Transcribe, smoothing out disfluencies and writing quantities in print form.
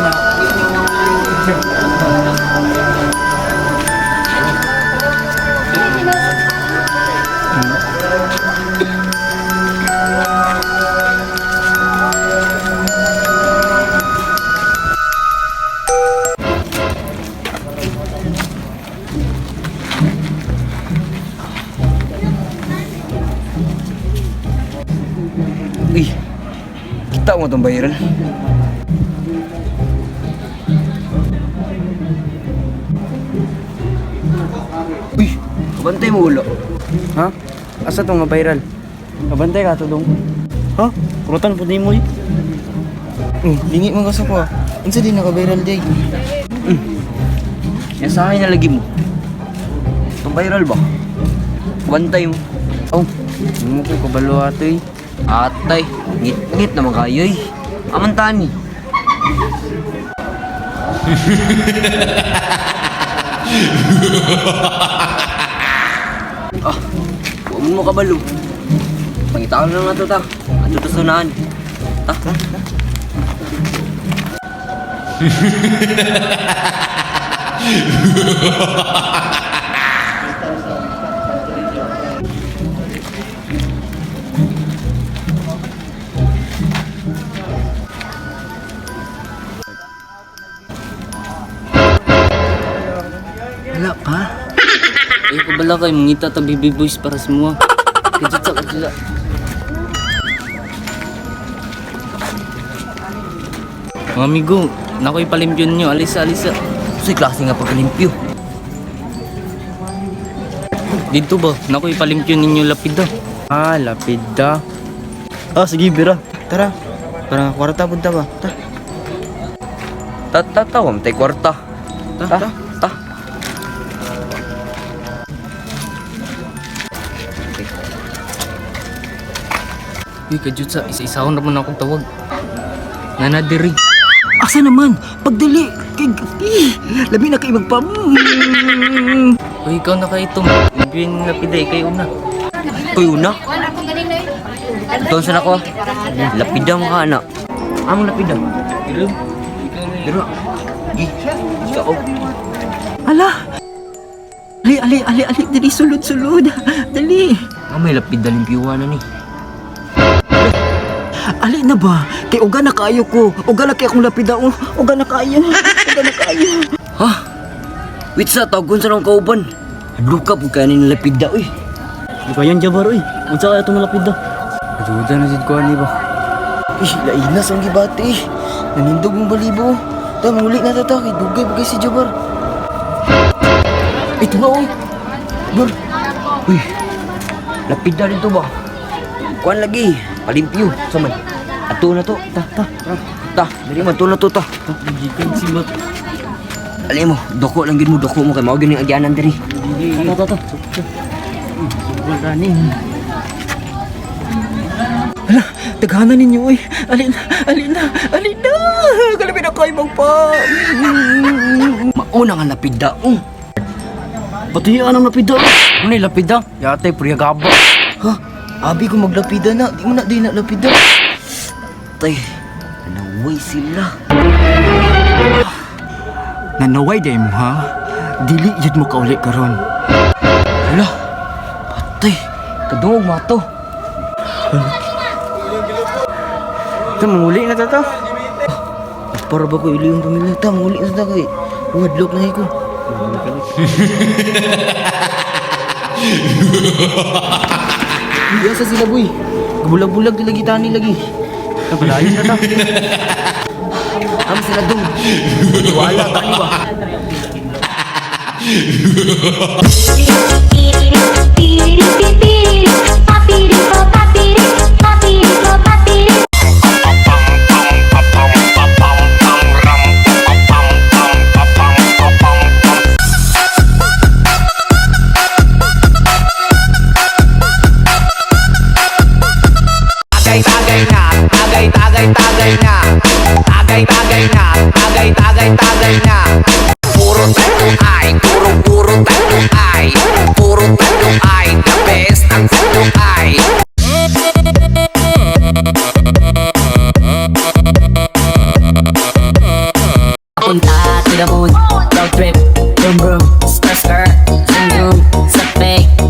na. Uy, kita mo itong viral. Uy, kabantay mo ulo. Ha? Asa to nga viral? Kabantay ka to dong. Ha? Kurutan po di mo eh. Lingi mo kasi ko. Unsa din naka-viral day? Yan sa akin nalagi mo. Itong viral ba? Kabantay mo. Oh, mo ko kabalo ato eh. Atay, ngit-ngit naman kayo eh. Amantani. Huwag mo kabalo. Pangita ko na nga ito ta. Ano ito sunaan? Ta? Wala pa. Ay, kabala kayo, mangita ta baby boys para sa mga. Kadya. Mga amigo, nako'y palimpyon nyo, alisa. Sa'y klase nga pagkalimpyo. Dito ba, nako'y palimpyon ninyo lapida. Ah, lapida. Ah, sige, bira. Tara. Para kwarta punta ba? Tatawam tay kwarta. Ta. Uy, kadya, isa-isahon naman akong tawag. Nanadiri. Asa naman? Pagdali. Labi na kay magpa. Uy, ikaw na kayo itong. Yung lapida, ikaw una. Uy, una. Ito sa nako. Lapida mo ka anak. Among lapida. Pero, ikaw. Ala. Ali, dali sulod. Dali. May lapida limpiyuan na ni. Ali na ba? Kay uga na kaayo ko. Uga na kay akong lapida. Uga na kaayo. Ha? Wait sa tagon sa nang kauban. Luka po kaya ni lapida, uy. Di ba yan, Jabar, uy? Unsa kaya itong lapida? Aduda na sid ko ani ba? Lainas ang gibati. Nanindog mong balibo. Muli na tata. Kay dugay ba kay si Jabar? Ito na, uy. Bar. Uy. Lapida dito ba? Kuan lagi. Palimpyo. Samay. Ato na to. Ta. Dali man to na to ta. Gikan si Mat. Ali mo, doko lang gid mo kay mao gini ang agyanan diri. Ta. Wala ni. Ala, taghanan ninyo, uy. Alina. Kalabi na kayo magpa. Mauna nga lapida. Pati ang lapida. Ano yung lapida? Yate, priyagaba. Ha? Abi ko maglapida na. Di mo na di na lapida. Tay, nanaway sila. Nanaway day mo, ha? Dili yun mo kaulit karon. Hala. Patay. Kadungog mo to. Ito, muli na tata. Para ba ko ili yung pamilya? Ito, muli na tata kay. Wadlock na ko. Biasa sila, boy. Bulag-bulag nila gitani lagi. Kabalayan na ta. Am sila dong. Wala tani ba? Tagay na. Puro tayo ay, puro tayo ay, puro tayo ay, the best ang tayo ay. papunta to the moon. Road trip, boom boom, skr skr, zoom zoom, sa fake